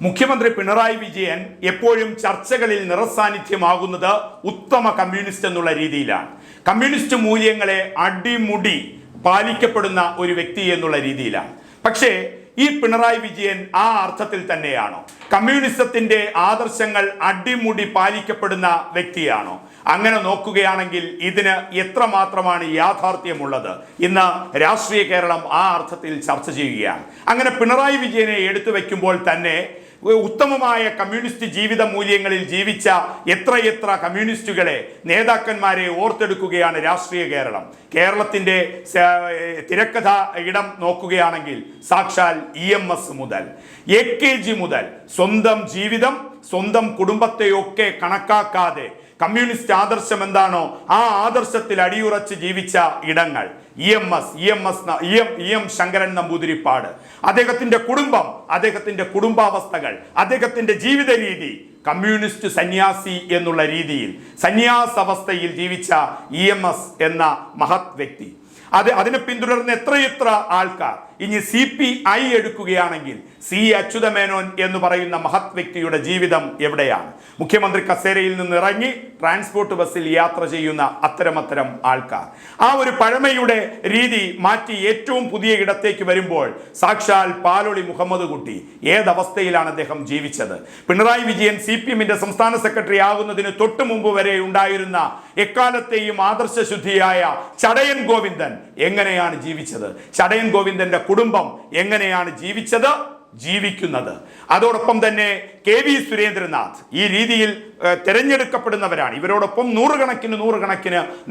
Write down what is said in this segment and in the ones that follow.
മുഖ്യമന്ത്രി പിണറായി വിജയൻ എപ്പോഴും ചർച്ചകളിൽ നിറസാന്നിധ്യമാകുന്നത് ഉത്തമ കമ്മ്യൂണിസ്റ്റ് എന്നുള്ള രീതിയിലാണ്. കമ്മ്യൂണിസ്റ്റ് മൂല്യങ്ങളെ അടിമുടി പാലിക്കപ്പെടുന്ന ഒരു വ്യക്തി എന്നുള്ള രീതിയിലാണ്. പക്ഷേ ഈ പിണറായി വിജയൻ ആ അർത്ഥത്തിൽ തന്നെയാണോ? കമ്മ്യൂണിസത്തിന്റെ ആദർശങ്ങൾ അടിമുടി പാലിക്കപ്പെടുന്ന വ്യക്തിയാണോ? അങ്ങനെ നോക്കുകയാണെങ്കിൽ ഇതിന് എത്രമാത്രമാണ് യാഥാർത്ഥ്യമുള്ളത്? ഇന്ന് രാഷ്ട്രീയ കേരളം ആ അർത്ഥത്തിൽ ചർച്ച ചെയ്യുകയാണ്. അങ്ങനെ പിണറായി വിജയനെ എടുത്തു വയ്ക്കുമ്പോൾ തന്നെ ഉത്തമമായ കമ്മ്യൂണിസ്റ്റ് ജീവിത മൂല്യങ്ങളിൽ ജീവിച്ച എത്രയെത്ര കമ്മ്യൂണിസ്റ്റുകളെ, നേതാക്കന്മാരെ ഓർത്തെടുക്കുകയാണ് രാഷ്ട്രീയ കേരളം. കേരളത്തിന്റെ തിരക്കഥ ഇടം നോക്കുകയാണെങ്കിൽ സാക്ഷാൽ EMS മുതൽ AKG മുതൽ സ്വന്തം ജീവിതം, സ്വന്തം കുടുംബത്തെയൊക്കെ കണക്കാക്കാതെ കമ്മ്യൂണിസ്റ്റ് ആദർശം എന്താണോ ആ ആദർശത്തിൽ അടിയുറച്ച് ജീവിച്ച ഇടങ്ങൾ EM ശങ്കരൻ നമ്പൂതിരിപ്പാട്, അദ്ദേഹത്തിന്റെ കുടുംബം, അദ്ദേഹത്തിന്റെ കുടുംബാവസ്ഥകൾ, അദ്ദേഹത്തിന്റെ ജീവിത രീതി, കമ്മ്യൂണിസ്റ്റ് സന്യാസി എന്നുള്ള രീതിയിൽ സന്യാസാവസ്ഥയിൽ ജീവിച്ച EMS എന്ന മഹത് വ്യക്തി, അതിനെ പിന്തുടർന്ന് എത്രയെത്ര ആൾക്കാർ. ഇനി CPI എടുക്കുകയാണെങ്കിൽ അച്യുതമേനോൻ എന്ന് പറയുന്ന മഹത് വ്യക്തിയുടെ ജീവിതം എവിടെയാണ്? മുഖ്യമന്ത്രി കസേരയിൽ നിന്ന് ഇറങ്ങി ട്രാൻസ്പോർട്ട് ബസ്സിൽ യാത്ര ചെയ്യുന്ന അത്തരം ആൾക്കാർ. ആ ഒരു പഴമയുടെ രീതി മാറ്റി ഏറ്റവും പുതിയ ഇടത്തേക്ക് വരുമ്പോൾ സാക്ഷാൽ പാലൊളി മുഹമ്മദ് കുട്ടി ഏതവസ്ഥയിലാണ് അദ്ദേഹം ജീവിച്ചത്? പിണറായി വിജയൻ CPMന്റെ സംസ്ഥാന സെക്രട്ടറി ആകുന്നതിന് തൊട്ടു മുമ്പ് വരെ ഉണ്ടായിരുന്ന എക്കാലത്തെയും ആദർശശുദ്ധിയായ ചടയൻ ഗോവിന്ദൻ എങ്ങനെയാണ് ജീവിച്ചത്? ചടയൻ ഗോവിന്ദന്റെ കുടുംബം എങ്ങനെയാണ് ജീവിക്കുന്നത്? അതോടൊപ്പം തന്നെ KV സുരേന്ദ്രനാഥ് ഈ രീതിയിൽ തെരഞ്ഞെടുക്കപ്പെടുന്നവരാണ്. ഇവരോടൊപ്പം നൂറുകണക്കിന്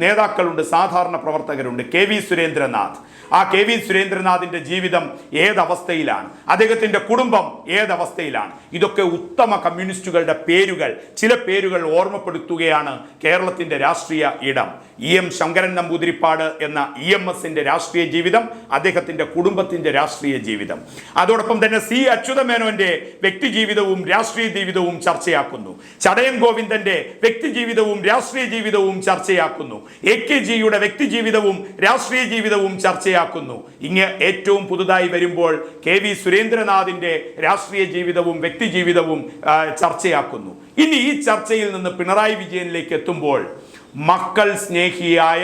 നേതാക്കളുണ്ട്, സാധാരണ പ്രവർത്തകരുണ്ട്. KV സുരേന്ദ്രനാഥ്, ആ KV സുരേന്ദ്രനാഥിന്റെ ജീവിതം ഏതവസ്ഥയിലാണ്? അദ്ദേഹത്തിന്റെ കുടുംബം ഏതവസ്ഥയിലാണ്? ഇതൊക്കെ ഉത്തമ കമ്മ്യൂണിസ്റ്റുകളുടെ പേരുകൾ, ചില പേരുകൾ ഓർമ്മപ്പെടുത്തുകയാണ് കേരളത്തിന്റെ രാഷ്ട്രീയ ഇടം. ശങ്കരൻ നമ്പൂതിരിപ്പാട് എന്ന EMSന്റെ രാഷ്ട്രീയ ജീവിതം, അദ്ദേഹത്തിന്റെ കുടുംബത്തിന്റെ രാഷ്ട്രീയ ജീവിതം. അതോടൊപ്പം തന്നെ അച്യുതമേനോന്റെ വ്യക്തി ജീവിതവും രാഷ്ട്രീയ ജീവിതവും ചർച്ചയാക്കുന്നു. ചടയൻ ഗോവിന്ദന്റെ വ്യക്തി ജീവിതവും രാഷ്ട്രീയ ജീവിതവും ചർച്ചയാക്കുന്നു. AKGയുടെ വ്യക്തി ജീവിതവും രാഷ്ട്രീയ ജീവിതവും ചർച്ചയാക്കുന്നു. ഇങ്ങ് ഏറ്റവും പുതുതായി വരുമ്പോൾ KV സുരേന്ദ്രനാഥിന്റെ രാഷ്ട്രീയ ജീവിതവും വ്യക്തി ജീവിതവും ചർച്ചയാക്കുന്നു. ഇനി ഈ ചർച്ചയിൽ നിന്ന് പിണറായി വിജയനിലേക്ക് എത്തുമ്പോൾ മക്കൾ സ്നേഹിയായ,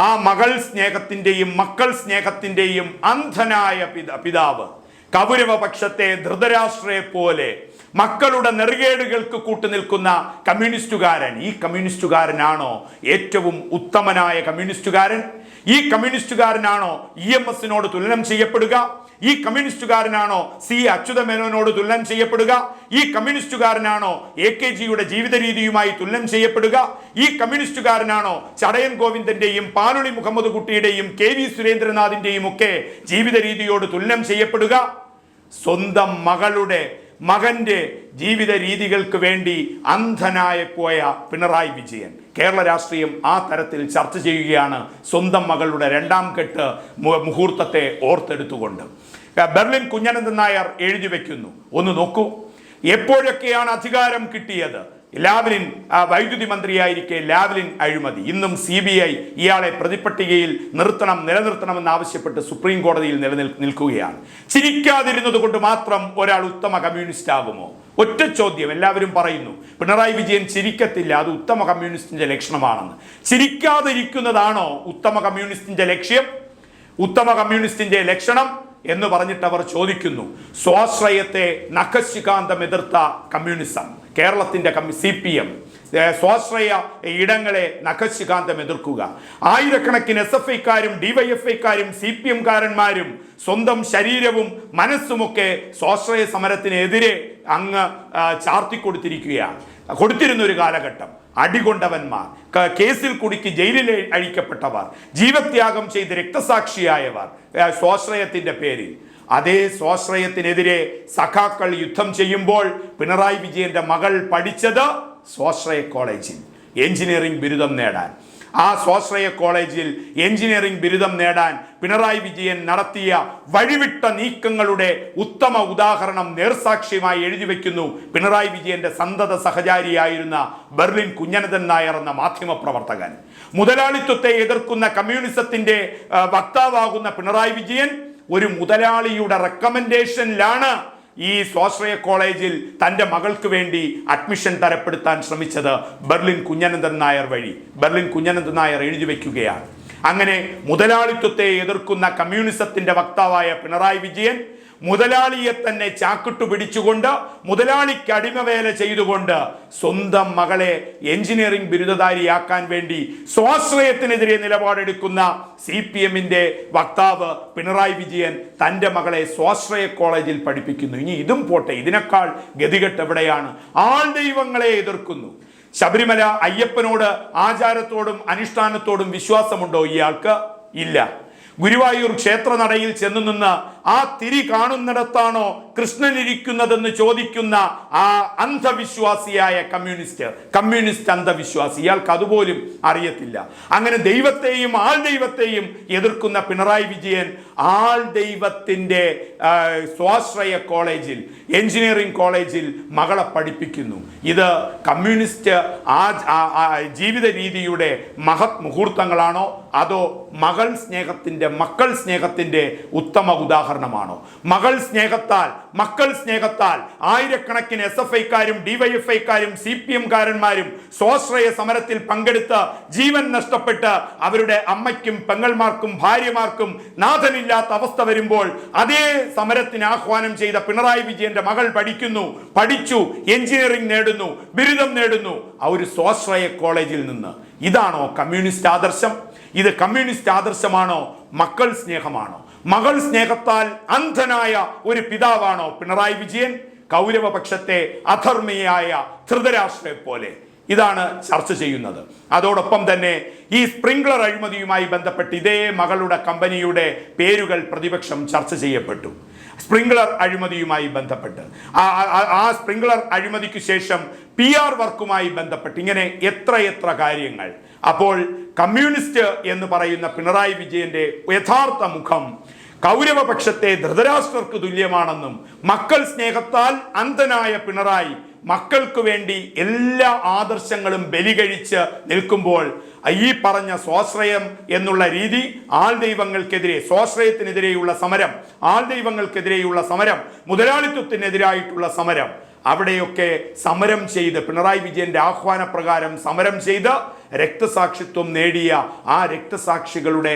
ആ മകൾ സ്നേഹത്തിന്റെയും മക്കൾ സ്നേഹത്തിന്റെയും അന്ധനായ പിതാവ്, കൗരവപക്ഷത്തെ ധൃതരാഷ്ട്രയെ പോലെ മക്കളുടെ നെറുകേടുകൾക്ക് കൂട്ടുനിൽക്കുന്ന കമ്മ്യൂണിസ്റ്റുകാരൻ, ഈ കമ്മ്യൂണിസ്റ്റുകാരനാണോ ഏറ്റവും ഉത്തമനായ കമ്മ്യൂണിസ്റ്റുകാരൻ? ഈ കമ്മ്യൂണിസ്റ്റുകാരനാണോ EMSനോട് തുലനം ചെയ്യപ്പെടുക? ഈ കമ്മ്യൂണിസ്റ്റുകാരനാണോ അച്യുതമേനോനോട് തുലനം ചെയ്യപ്പെടുക? ഈ കമ്മ്യൂണിസ്റ്റുകാരനാണോ AKGയുടെ ജീവിത രീതിയുമായി തുലനം ചെയ്യപ്പെടുക? ഈ കമ്മ്യൂണിസ്റ്റുകാരനാണോ ചടയൻ ഗോവിന്ദന്റെയും പാലൊളി മുഹമ്മദ് കുട്ടിയുടെയും KV സുരേന്ദ്രനാഥിന്റെയും ഒക്കെ ജീവിത രീതിയോട് തുലനം ചെയ്യപ്പെടുക? സ്വന്തം മകന്റെ ജീവിത രീതികൾക്ക് വേണ്ടി അന്ധനായ പോയ പിണറായി വിജയൻ കേരള രാഷ്ട്രീയം ആ തരത്തിൽ ചർച്ച ചെയ്യുകയാണ്, സ്വന്തം മകളുടെ രണ്ടാം കെട്ട് മുഹൂർത്തത്തെ ഓർത്തെടുത്തുകൊണ്ട്. ബെർലിൻ കുഞ്ഞനന്ദൻ നായർ എഴുതി വെക്കുന്നു, ഒന്ന് നോക്കൂ, എപ്പോഴൊക്കെയാണ് അധികാരം കിട്ടിയത്? ലാവ്ലിൻ വൈദ്യുതി മന്ത്രിയായിരിക്കെ ലാവ്ലിൻ അഴിമതി. ഇന്നും CBI ഇയാളെ പ്രതിപട്ടികയിൽ നിലനിർത്തണമെന്ന് ആവശ്യപ്പെട്ട് സുപ്രീം കോടതിയിൽ നിൽക്കുകയാണ്. ചിരിക്കാതിരുന്നത് കൊണ്ട് മാത്രം ഒരാൾ ഉത്തമ കമ്മ്യൂണിസ്റ്റ് ആകുമോ? ഒറ്റ ചോദ്യം. എല്ലാവരും പറയുന്നു പിണറായി വിജയൻ ചിരിക്കത്തില്ല, അത് ഉത്തമ കമ്മ്യൂണിസ്റ്റിന്റെ ലക്ഷണമാണെന്ന്. ചിരിക്കാതിരിക്കുന്നതാണോ ഉത്തമ കമ്മ്യൂണിസ്റ്റിന്റെ ലക്ഷ്യം, ഉത്തമ കമ്മ്യൂണിസ്റ്റിന്റെ ലക്ഷണം എന്ന് പറഞ്ഞിട്ട് അവർ ചോദിക്കുന്നു. സ്വാശ്രയത്തെ നഖശികാന്തം എതിർത്ത കമ്മ്യൂണിസം, കേരളത്തിന്റെ CPM സ്വാശ്രയ ഇടങ്ങളെ നഖശികാന്തം എതിർക്കുക. ആയിരക്കണക്കിന് SFIക്കാരും DYFIക്കാരും CPMകാരന്മാരും സ്വന്തം ശരീരവും മനസ്സുമൊക്കെ സ്വാശ്രയ സമരത്തിനെതിരെ അങ്ങ് ചാർത്തിക്കൊടുത്തിരിക്കുകയാണ്. കൊടുത്തിരുന്ന ഒരു കാലഘട്ടം. അടികൊണ്ടവന്മാർ, കേസിൽ കുടുക്കി ജയിലിൽ അഴിക്കപ്പെട്ടവർ, ജീവത്യാഗം ചെയ്ത് രക്തസാക്ഷിയായവർ സ്വാശ്രയത്തിന്റെ പേരിൽ. അതേ സ്വാശ്രയത്തിനെതിരെ സഖാക്കൾ യുദ്ധം ചെയ്യുമ്പോൾ പിണറായി വിജയന്റെ മകൾ പഠിച്ചത് സ്വാശ്രയ കോളേജിൽ എഞ്ചിനീയറിംഗ് ബിരുദം നേടാൻ. ആ സ്വാശ്രയ കോളേജിൽ എഞ്ചിനീയറിംഗ് ബിരുദം നേടാൻ പിണറായി വിജയൻ നടത്തിയ വഴിവിട്ട നീക്കങ്ങളുടെ ഉത്തമ ഉദാഹരണം നേർസാക്ഷ്യമായി എഴുതി വയ്ക്കുന്നു പിണറായി വിജയന്റെ സന്തത സഹചാരിയായിരുന്ന ബെർലിൻ കുഞ്ഞനന്ദൻ നായർ എന്ന മാധ്യമപ്രവർത്തകൻ. മുതലാളിത്വത്തെ എതിർക്കുന്ന കമ്മ്യൂണിസത്തിന്റെ വക്താവാകുന്ന പിണറായി വിജയൻ ഒരു മുതലാളിയുടെ റെക്കമെൻഡേഷനിലാണ് ഈ സ്വാശ്രയ കോളേജിൽ തൻ്റെ മകൾക്ക് വേണ്ടി അഡ്മിഷൻ തരപ്പെടുത്താൻ ശ്രമിച്ചത് ബെർലിൻ കുഞ്ഞനന്ദൻ നായർ വഴി. ബെർലിൻ കുഞ്ഞനന്ദൻ നായർ എഴുതി വയ്ക്കുകയാണ്. അങ്ങനെ മുതലാളിത്വത്തെ എതിർക്കുന്ന കമ്മ്യൂണിസത്തിന്റെ വക്താവായ പിണറായി വിജയൻ മുതലാളിയെ തന്നെ ചാക്കിട്ടു പിടിച്ചുകൊണ്ട്, മുതലാളിക്ക് അടിമവേല ചെയ്തുകൊണ്ട് സ്വന്തം മകളെ എഞ്ചിനീയറിംഗ് ബിരുദധാരിയാക്കാൻ വേണ്ടി സ്വാശ്രയത്തിനെതിരെ നിലപാടെടുക്കുന്ന CPM-ന്റെ വക്താവ് പിണറായി വിജയൻ തൻ്റെ മകളെ സ്വാശ്രയ കോളേജിൽ പഠിപ്പിക്കുന്നു. ഇനി ഇതും പോട്ടെ, ഇതിനേക്കാൾ ഗതികെട്ട് എവിടെയാണ്? ആൾ ദൈവങ്ങളെ എതിർക്കുന്നു. ശബരിമല അയ്യപ്പനോട് ആചാരത്തോടും അനുഷ്ഠാനത്തോടും വിശ്വാസമുണ്ടോ ഇയാൾക്ക്? ഇല്ല. ഗുരുവായൂർ ക്ഷേത്രനടയിൽ ചെന്നു നിന്ന് ആ തിരി കാണുന്നിടത്താണോ കൃഷ്ണൻ ഇരിക്കുന്നതെന്ന് ചോദിക്കുന്ന ആ അന്ധവിശ്വാസിയായ കമ്മ്യൂണിസ്റ്റ് അന്ധവിശ്വാസി, ഇയാൾക്ക് അതുപോലും അറിയത്തില്ല. അങ്ങനെ ദൈവത്തെയും ആൾ ദൈവത്തെയും എതിർക്കുന്ന പിണറായി വിജയൻ ആൾ ദൈവത്തിൻ്റെ സ്വാശ്രയ കോളേജിൽ, എഞ്ചിനീയറിംഗ് കോളേജിൽ മകളെ പഠിപ്പിക്കുന്നു. ഇത് കമ്മ്യൂണിസ്റ്റ് ജീവിത രീതിയുടെ മഹത് മുഹൂർത്തങ്ങളാണോ അതോ മക്കൾ സ്നേഹത്തിന്റെ ഉത്തമ ഉദാഹരണമാണോ? മക്കൾ സ്നേഹത്താൽ ആയിരക്കണക്കിന് SFI-ക്കാരും DYFI-ക്കാരും CPM-കാരന്മാരും സ്വാശ്രയ സമരത്തിൽ പങ്കെടുത്ത് ജീവൻ നഷ്ടപ്പെട്ട് അവരുടെ അമ്മയ്ക്കും പെങ്ങൾമാർക്കും ഭാര്യമാർക്കും നാഥനില്ലാത്ത അവസ്ഥ വരുമ്പോൾ അതേ സമരത്തിന് ആഹ്വാനം ചെയ്ത പിണറായി വിജയന്റെ മകൾ പഠിച്ചു എഞ്ചിനീയറിംഗ് നേടുന്നു, ബിരുദം നേടുന്നു ആ ഒരു സ്വാശ്രയ കോളേജിൽ നിന്ന്. ഇതാണോ കമ്മ്യൂണിസ്റ്റ് ആദർശം? ഇത് കമ്മ്യൂണിസ്റ്റ് ആദർശമാണോ? മക്കൾ സ്നേഹമാണോ? മകൾ സ്നേഹത്താൽ അന്ധനായ ഒരു പിതാവാണോ പിണറായി വിജയൻ? കൗരവപക്ഷത്തെ അധർമ്മിയായ ധൃതരാഷ്ട്രയെ പോലെ. ഇതാണ് ചർച്ച ചെയ്യുന്നത്. അതോടൊപ്പം തന്നെ ഈ സ്പ്രിംഗ്ലർ അഴിമതിയുമായി ബന്ധപ്പെട്ട് ഇതേ മകളുടെ കമ്പനിയുടെ പേരുകൾ പ്രതിപക്ഷം ചർച്ച ചെയ്യപ്പെട്ടു. സ്പ്രിംഗ്ലർ അഴിമതിയുമായി ബന്ധപ്പെട്ട് ആ സ്പ്രിംഗ്ലർ അഴിമതിക്ക് ശേഷം PR വർക്കുമായി ബന്ധപ്പെട്ട് ഇങ്ങനെ എത്ര കാര്യങ്ങൾ. അപ്പോൾ കമ്മ്യൂണിസ്റ്റ് എന്ന് പറയുന്ന പിണറായി വിജയന്റെ യഥാർത്ഥ മുഖം കൗരവപക്ഷത്തെ ധൃതരാഷ്ട്രർക്ക് തുല്യമാണെന്നും, മക്കൾ സ്നേഹത്താൽ അന്ധനായ പിണറായി മക്കൾക്ക് വേണ്ടി എല്ലാ ആദർശങ്ങളും ബലികഴിച്ച് നിൽക്കുമ്പോൾ ഈ പറഞ്ഞ സ്വാശ്രയം എന്നുള്ള രീതി, ആൾ ദൈവങ്ങൾക്കെതിരെ സ്വാശ്രയത്തിനെതിരെയുള്ള സമരം, ആൾ ദൈവങ്ങൾക്കെതിരെയുള്ള സമരം, മുതലാളിത്വത്തിനെതിരായിട്ടുള്ള സമരം, അവിടെയൊക്കെ സമരം ചെയ്ത് പിണറായി വിജയന്റെ ആഹ്വാനപ്രകാരം സമരം ചെയ്ത് രക്തസാക്ഷിത്വം നേടിയ ആ രക്തസാക്ഷികളുടെ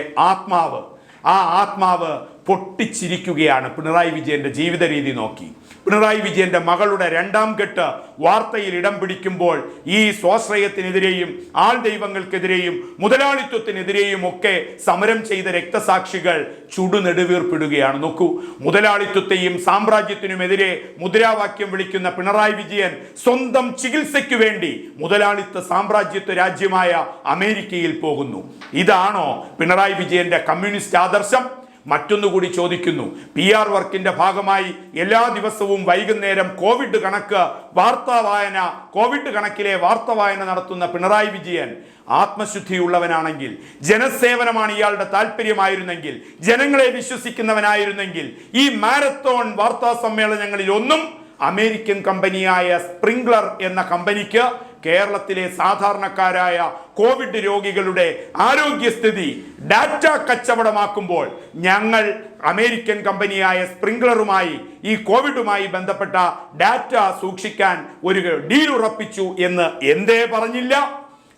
ആത്മാവ് പൊട്ടിച്ചിരിക്കുകയാണ് പിണറായി വിജയന്റെ ജീവിത രീതി നോക്കി. പിണറായി വിജയന്റെ മകളുടെ രണ്ടാം കെട്ട് വാർത്തയിൽ ഇടം പിടിക്കുമ്പോൾ ഈ സ്വാശ്രയത്തിനെതിരെയും ആൾ ദൈവങ്ങൾക്കെതിരെയും മുതലാളിത്വത്തിനെതിരെയും ഒക്കെ സമരം ചെയ്ത രക്തസാക്ഷികൾ ചുടുനെടുവീർപ്പിടുകയാണ്. നോക്കൂ, മുതലാളിത്വത്തെയും സാമ്രാജ്യത്തിനുമെതിരെ മുദ്രാവാക്യം വിളിക്കുന്ന പിണറായി വിജയൻ സ്വന്തം ചികിത്സയ്ക്ക് വേണ്ടി മുതലാളിത്ത സാമ്രാജ്യത്വ രാജ്യമായ അമേരിക്കയിൽ പോകുന്നു. ഇതാണോ പിണറായി വിജയന്റെ കമ്മ്യൂണിസ്റ്റ് ആദർശം? മറ്റൊന്നുകൂടി ചോദിക്കുന്നു. PR വർക്കിന്റെ ഭാഗമായി എല്ലാ ദിവസവും വൈകുന്നേരം കോവിഡ് കണക്കിലെ വാർത്താ വായന നടത്തുന്ന പിണറായി വിജയൻ ആത്മശുദ്ധിയുള്ളവനാണെങ്കിൽ, ജനസേവനമാണ് ഇയാളുടെ താല്പര്യമായിരുന്നെങ്കിൽ, ജനങ്ങളെ വിശ്വസിക്കുന്നവനായിരുന്നെങ്കിൽ ഈ മാരത്തോൺ വാർത്താ സമ്മേളനങ്ങളിൽ ഒന്നും അമേരിക്കൻ കമ്പനിയായ സ്പ്രിംഗ്ലർ എന്ന കമ്പനിക്ക് കേരളത്തിലെ സാധാരണക്കാരായ കോവിഡ് രോഗികളുടെ ആരോഗ്യസ്ഥിതി ഡാറ്റ കച്ചവടമാക്കുമ്പോൾ ഞങ്ങൾ അമേരിക്കൻ കമ്പനിയായ സ്പ്രിംഗ്ലറുമായി ഈ കോവിഡുമായി ബന്ധപ്പെട്ട ഡാറ്റ സൂക്ഷിക്കാൻ ഒരു ഡീൽ ഉറപ്പിച്ചു എന്ന് എന്തേ പറഞ്ഞില്ല?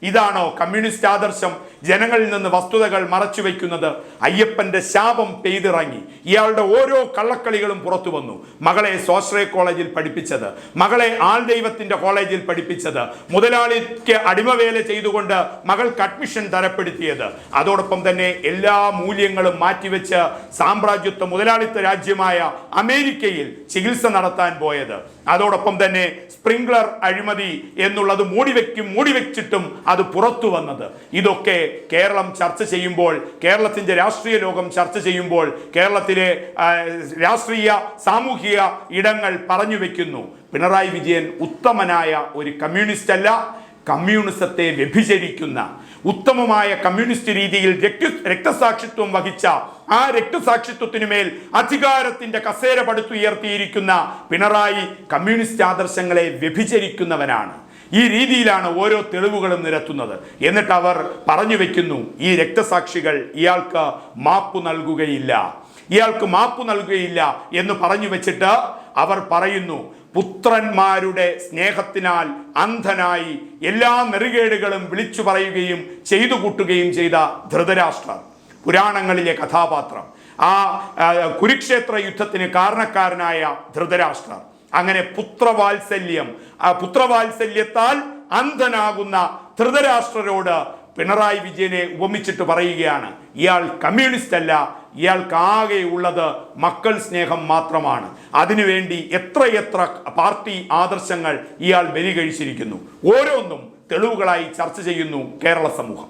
ഇതാണോ കമ്മ്യൂണിസ്റ്റ് ആദർശം? ജനങ്ങളിൽ നിന്ന് വസ്തുതകൾ മറച്ചുവെക്കുന്നത്. അയ്യപ്പന്റെ ശാപം പെയ്തിറങ്ങി. ഇയാളുടെ ഓരോ കള്ളക്കളികളും പുറത്തു വന്നു. മകളെ സ്വാശ്രയ കോളേജിൽ പഠിപ്പിച്ചത്, മകളെ ആൾ ദൈവത്തിന്റെ കോളേജിൽ പഠിപ്പിച്ചത്, മുതലാളിക്ക് അടിമവേല ചെയ്തുകൊണ്ട് മകൾക്ക് അഡ്മിഷൻ തരപ്പെടുത്തിയത്, അതോടൊപ്പം തന്നെ എല്ലാ മൂല്യങ്ങളും മാറ്റിവെച്ച് സാമ്രാജ്യത്വ മുതലാളിത്ത രാജ്യമായ അമേരിക്കയിൽ ചികിത്സ നടത്താൻ പോയത്, അതോടൊപ്പം തന്നെ സ്പ്രിംഗ്ലർ അഴിമതി എന്നുള്ളത് മൂടിവെച്ചിട്ടും അത് പുറത്തു വന്നത്. ഇതൊക്കെ കേരളം ചർച്ച ചെയ്യുമ്പോൾ, കേരളത്തിന്റെ രാഷ്ട്രീയ ലോകം ചർച്ച ചെയ്യുമ്പോൾ കേരളത്തിലെ രാഷ്ട്രീയ സാമൂഹിക ഇടങ്ങൾ പറഞ്ഞു വെക്കുന്നു, പിണറായി വിജയൻ ഉത്തമനായ ഒരു കമ്മ്യൂണിസ്റ്റ് അല്ല, കമ്മ്യൂണിസത്തെ വ്യഭിചരിക്കുന്ന ഉത്തമമായ കമ്മ്യൂണിസ്റ്റ് രീതിയിൽ രക്തസാക്ഷിത്വം വഹിച്ച ആ രക്തസാക്ഷിത്വത്തിനുമേൽ അധികാരത്തിന്റെ കസേര പടുത്തുയർത്തിയിരിക്കുന്ന പിണറായി കമ്മ്യൂണിസ്റ്റ് ആദർശങ്ങളെ വ്യഭിചരിക്കുന്നവനാണ്. ഈ രീതിയിലാണ് ഓരോ തെളിവുകളും നിരത്തുന്നത്. എന്നിട്ട് അവർ പറഞ്ഞു വെക്കുന്നു, ഈ രക്തസാക്ഷികൾ ഇയാൾക്ക് മാപ്പ് നൽകുകയില്ല എന്ന് പറഞ്ഞു വെച്ചിട്ട് അവർ പറയുന്നു, പുത്രന്മാരുടെ സ്നേഹത്തിനാൽ അന്ധനായി എല്ലാ നെറികേടുകളും വിളിച്ചു പറയുകയും ചെയ്തു കൂട്ടുകയും ചെയ്ത ധൃതരാഷ്ട്രർ, പുരാണങ്ങളിലെ കഥാപാത്രം, ആ കുരുക്ഷേത്ര യുദ്ധത്തിന് കാരണക്കാരനായ ധൃതരാഷ്ട്രർ. അങ്ങനെ പുത്രവാത്സല്യത്താൽ അന്ധനാകുന്ന ധൃതരാഷ്ട്രരോട് പിണറായി വിജയനെ ഉപമിച്ചിട്ട് പറയുകയാണ്, ഇയാൾ കമ്മ്യൂണിസ്റ്റ് അല്ല, ഇയാൾക്ക് ആകെ ഉള്ളത് മക്കൾ സ്നേഹം മാത്രമാണ്. അതിനുവേണ്ടി എത്രയെത്ര പാർട്ടി ആദർശങ്ങൾ ഇയാൾ ബലി കഴിച്ചിരിക്കുന്നു. ഓരോന്നും തെളിവുകളായി ചർച്ച ചെയ്യുന്നു കേരള സമൂഹം.